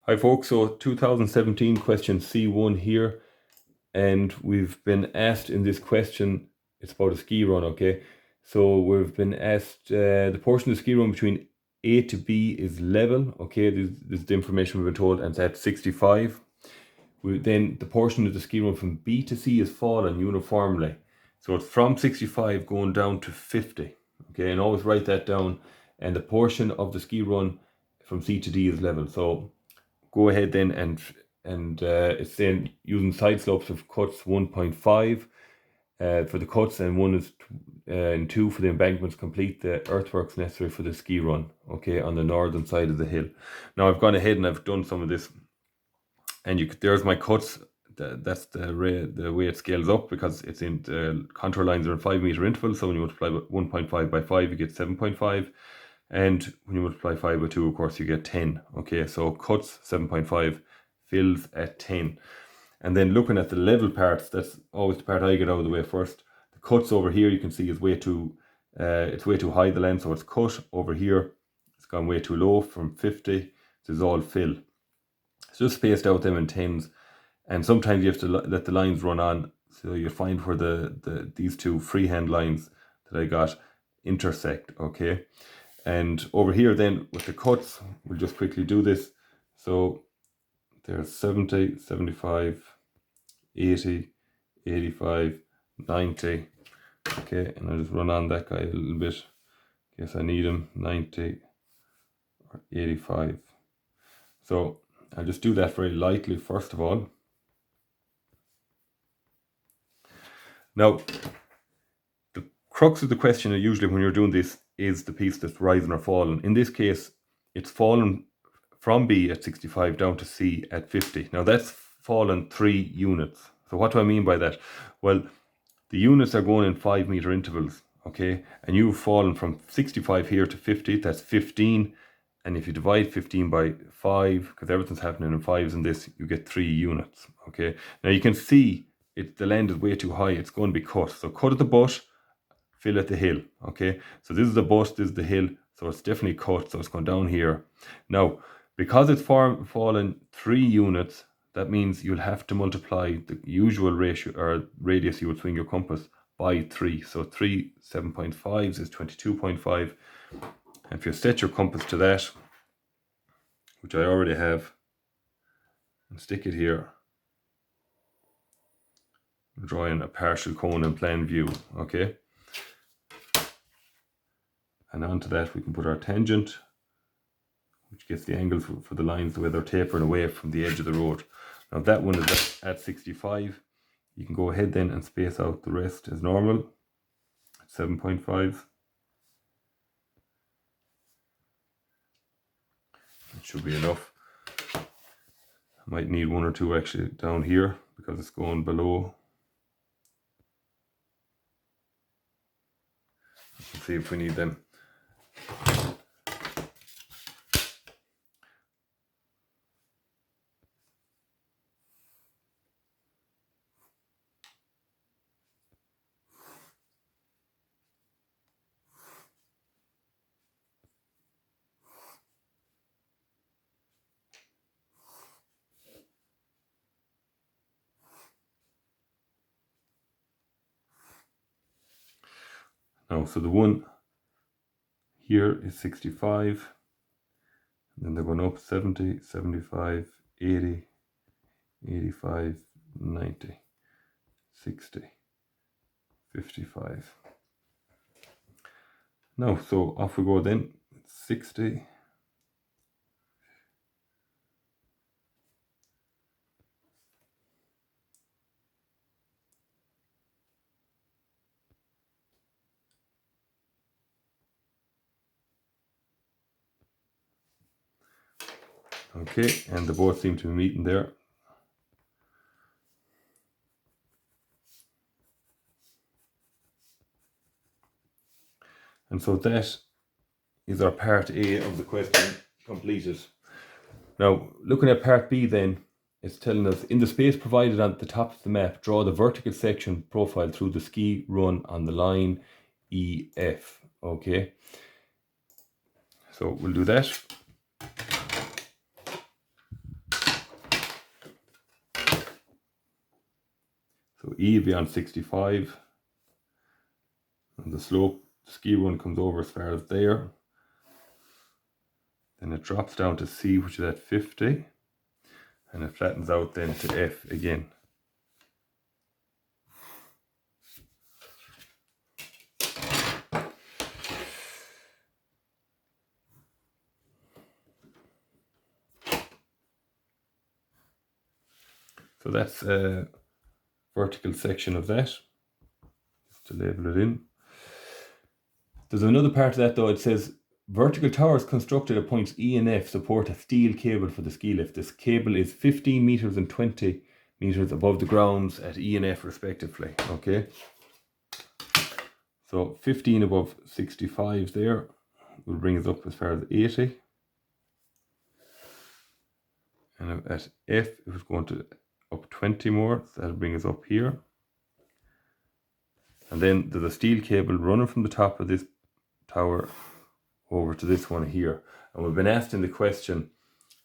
Hi folks, so 2017 question C1 here, and we've been asked in this question, it's about a ski run, okay? So we've been asked the portion of the ski run between A to B is level, okay? This is the information we've been told, and it's at 65. Then the portion of the ski run from B to C is fallen uniformly. So it's from 65 going down to 50, okay? And always write that down. And the portion of the ski run from C to D is level. So go ahead then and it's saying using side slopes of cuts 1.5 for the cuts, and 1 is and 2 for the embankments. Complete the earthworks necessary for the ski run, okay, on the northern side of the hill. Now I've gone ahead and I've done some of this, and there's my cuts. That's the way it scales up, because it's in the contour lines are in 5 meter intervals. So when you multiply 1.5 by 5, you get 7.5. And when you multiply 5 by 2, of course, you get 10. Okay, so cuts 7.5, fills at 10. And then looking at the level parts, that's always the part I get out of the way first. The cuts over here, you can see, is way too high, the length, so it's cut. Over here, it's gone way too low from 50. This is all fill. It's just spaced out them in 10s. And sometimes you have to let the lines run on, so you find where these two freehand lines that I got intersect, okay? And over here then with the cuts, we'll just quickly do this. So there's 70, 75, 80, 85, 90. Okay, and I'll just run on that guy a little bit in case I need him. 90 or 85. So I'll just do that very lightly first of all. Now, the crux of the question usually when you're doing this is the piece that's rising or falling. In this case, it's fallen from B at 65 down to C at 50. Now that's fallen 3 units. So what do I mean by that? Well, the units are going in 5 meter intervals, okay? And you've fallen from 65 here to 50, that's 15. And if you divide 15 by 5, because everything's happening in 5s in this, you get 3 units, okay? Now you can see the land is way too high, it's going to be cut. So cut at the butt, fill at the hill, okay? So this is the butt, this is the hill, so it's definitely cut, so it's going down here. Now, because it's fallen 3 units, that means you'll have to multiply the usual ratio or radius you would swing your compass by 3. So 3 7.5s is 22.5. And if you set your compass to that, which I already have, and stick it here, drawing a partial cone in plan view, okay? And onto that we can put our tangent, which gets the angle for the lines the way they're tapering away from the edge of the road. Now that one is at 65. You can go ahead then and space out the rest as normal at 7.5. It should be enough. I might need 1 or 2 actually down here because it's going below. Let's see if we need them. Now, so the one here is 65, and then they're going up 70, 75, 80, 85, 90, 60, 55. Now, so off we go then, 60, okay, and the both seem to be meeting there. And so that is our part A of the question completed. Now, looking at part B then, it's telling us, in the space provided at the top of the map, draw the vertical section profile through the ski run on the line EF, okay? So we'll do that. So E will be on 65. And the slope, the ski run comes over as far as there. Then it drops down to C, which is at 50. And it flattens out then to F again. So that's a vertical section of that, just to label it in. There's another part of that though. It says vertical towers constructed at points E and F support a steel cable for the ski lift. This cable is 15 meters and 20 meters above the grounds at E and F respectively. Okay, so 15 above 65 there will bring us up as far as 80. And at F, it was going to up 20 more, so that'll bring us up here. And then there's a steel cable running from the top of this tower over to this one here. And we've been asked in the question,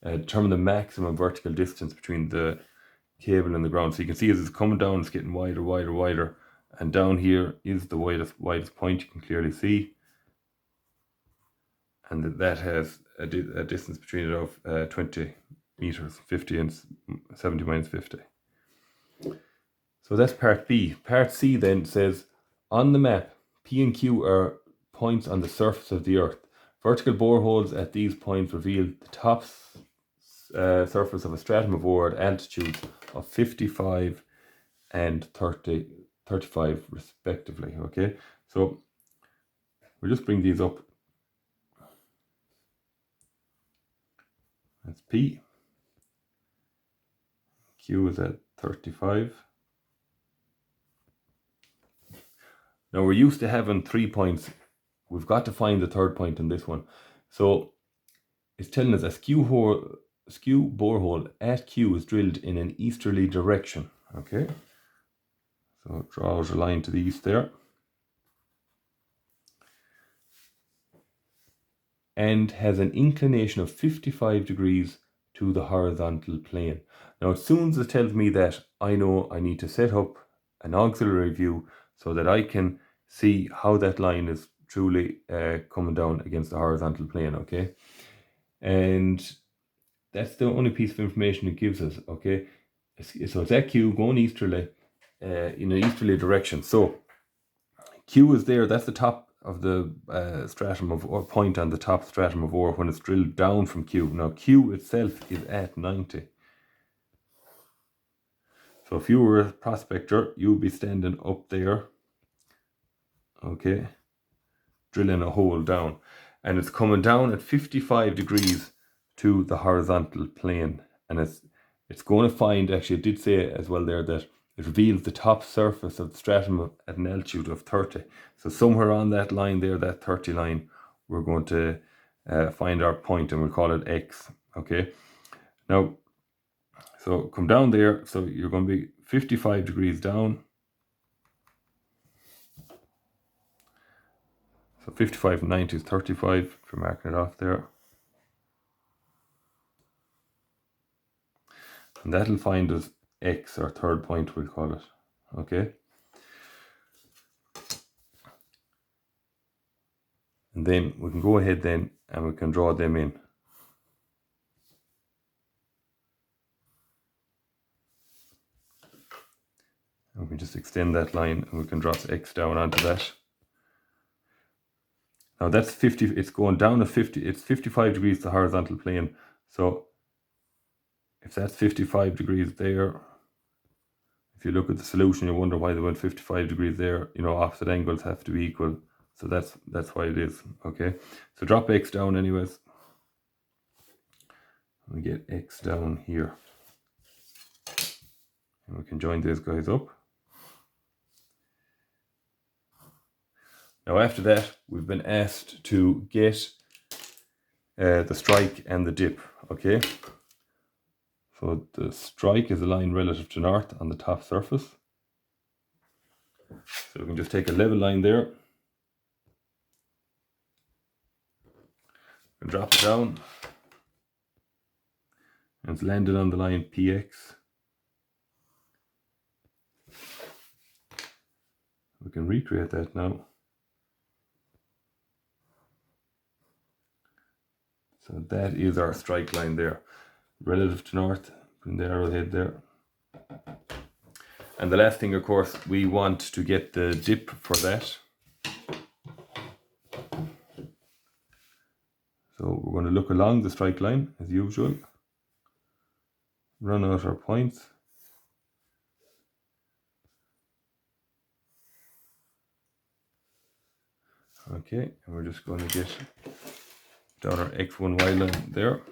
determine the maximum vertical distance between the cable and the ground. So you can see as it's coming down, it's getting wider, wider, wider. And down here is the widest point you can clearly see. And that has a distance between it of 20 meters, 50 and 70 minus 50. So that's part B. Part C then says, on the map, P and Q are points on the surface of the Earth. Vertical boreholes at these points reveal the top surface of a stratum of ore at altitudes of 55 and 35 respectively. Okay, so we'll just bring these up. That's P. Q is at 35. Now we're used to having 3 points. We've got to find the third point in this one. So it's telling us a skew borehole at Q is drilled in an easterly direction. Okay, so it draws a line to the east there. And has an inclination of 55 degrees to the horizontal plane. Now as soon as it tells me that, I know I need to set up an auxiliary view so that I can see how that line is truly coming down against the horizontal plane. Okay, and that's the only piece of information it gives us. Okay, so it's at Q going easterly in an easterly direction. So Q is there, that's the top of the stratum of ore, point on the top stratum of ore when it's drilled down from Q. Now Q itself is at 90. So if you were a prospector, you would be standing up there, okay, drilling a hole down, and it's coming down at 55 degrees to the horizontal plane. And it's going to find, actually it did say as well there that it reveals the top surface of the stratum at an altitude of 30. So somewhere on that line there, that 30 line, we're going to find our point, and we'll call it X. Okay, now so come down there, so you're going to be 55 degrees down. So 55 and 90 is 35, if you're marking it off there. And that'll find us X, our third point, we'll call it. Okay. And then we can go ahead then and we can draw them in. And we can just extend that line and we can drop X down onto that. Now that's 50, it's going down to 50, it's 55 degrees to the horizontal plane. So if that's 55 degrees there, if you look at the solution, you wonder why they went 55 degrees there. You know, opposite angles have to be equal. So that's why it is. Okay, so drop X down anyways. We get X down here. And we can join these guys up. Now after that, we've been asked to get the strike and the dip. Okay, so the strike is a line relative to north on the top surface. So we can just take a level line there and drop it down, and it's landed on the line PX. We can recreate that now. So that is our strike line there, relative to north, putting the arrowhead there. And the last thing, of course, we want to get the dip for that. So we're going to look along the strike line as usual, run out our points. Okay, and we're just going to get down our X1Y line there.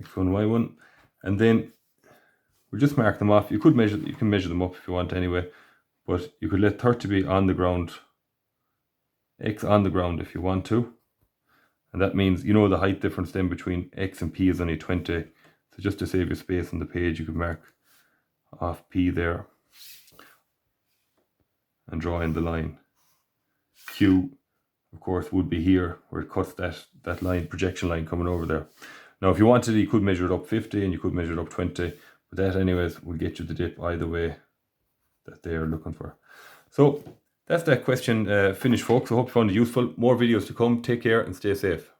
X1, Y1, and then we'll just mark them off. You can measure them up if you want anyway, but you could let 30 be on the ground, X on the ground if you want to. And that means, you know, the height difference then between X and P is only 20. So just to save you space on the page, you could mark off P there and draw in the line. Q, of course, would be here where it cuts that line, projection line coming over there. Now, if you wanted, you could measure it up 50 and you could measure it up 20, but that anyways will get you the dip either way that they are looking for. So that's that question finished, folks. I hope you found it useful. More videos to come. Take care and stay safe.